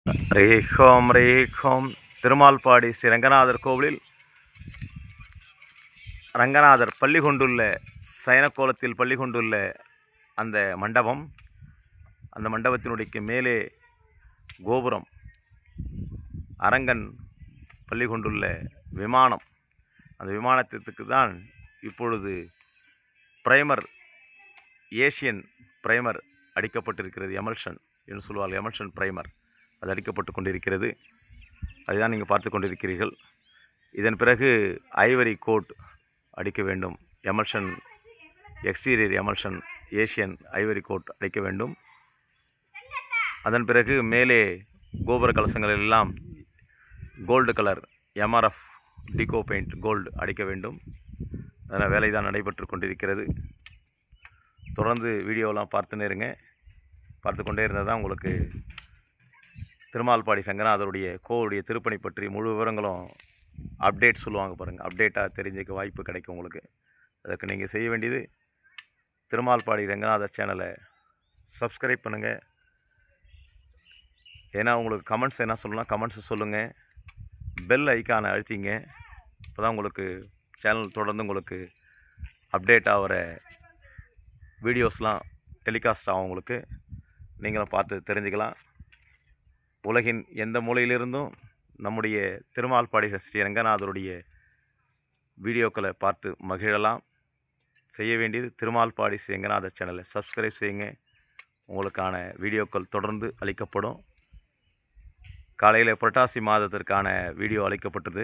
ரேகோம் ரேகோம் திருமால்பாடி ஸ்ரீ ரங்கநாதர் கோவிலில் ரங்கநாதர் பள்ளி கொண்டுள்ள சயனக்கோலத்தில் பள்ளி கொண்டுள்ள அந்த மண்டபம், அந்த மண்டபத்தினுடைய மேலே கோபுரம், அரங்கன் பள்ளி கொண்டுள்ள விமானம், அந்த விமானத்திற்கு தான் இப்பொழுது பிரைமர், ஏஷியன் பிரைமர் அடிக்கப்பட்டிருக்கிறது. எமல்ஷன் என்று சொல்வார்கள், எமல்ஷன் பிரைமர் அது அடிக்கப்பட்டு கொண்டிருக்கிறது. அதுதான் நீங்கள் பார்த்து கொண்டிருக்கிறீர்கள். இதன் பிறகு ஐவரி கோட் அடிக்க வேண்டும். Emulsion exterior emulsion Asian ivory coat அடிக்க வேண்டும். அதன் பிறகு மேலே கோபுர கலசங்கள் எல்லாம் கோல்டு கலர் எம்ஆர்எஃப் டிகோ பெயிண்ட் கோல்டு அடிக்க வேண்டும். அதனால் வேலை தான் நடைபெற்று கொண்டிருக்கிறது. தொடர்ந்து வீடியோலாம் பார்த்துன்னே இருங்க. பார்த்து கொண்டே இருந்தால் தான் உங்களுக்கு திருமால்பாடி சங்கநாதருடைய கோவிலுடைய திருப்பணி பற்றி முழு விவரங்களும் அப்டேட் சொல்லுவாங்க பாருங்கள். அப்டேட்டாக தெரிஞ்சுக்க வாய்ப்பு கிடைக்கும் உங்களுக்கு. அதற்கு நீங்கள் செய்ய வேண்டியது திருமால்பாடி ரங்கநாதர் சேனலை சப்ஸ்கிரைப் பண்ணுங்கள். ஏன்னா உங்களுக்கு கமெண்ட்ஸ் என்ன சொல்லலாம், கமெண்ட்ஸ் சொல்லுங்கள். பெல் ஐக்கானை அழுத்திங்க. இப்போ தான் உங்களுக்கு சேனல் தொடர்ந்து உங்களுக்கு அப்டேட் ஆகிற வீடியோஸ்லாம் டெலிகாஸ்ட் ஆகும். உங்களுக்கு நீங்களும் பார்த்து தெரிஞ்சுக்கலாம். உலகின் எந்த மூலையிலிருந்தும் நம்முடைய திருமால்பாடி ஸ்ரீ ரங்கநாதருடைய வீடியோக்களை பார்த்து மகிழலாம். செய்ய வேண்டியது திருமால்பாடி ஸ்ரீ ரங்கநாதர் சேனலை சப்ஸ்கிரைப் செய்யுங்க. உங்களுக்கான வீடியோக்கள் தொடர்ந்து அளிக்கப்படும். காலையில் புரட்டாசி மாதத்திற்கான வீடியோ அளிக்கப்பட்டது.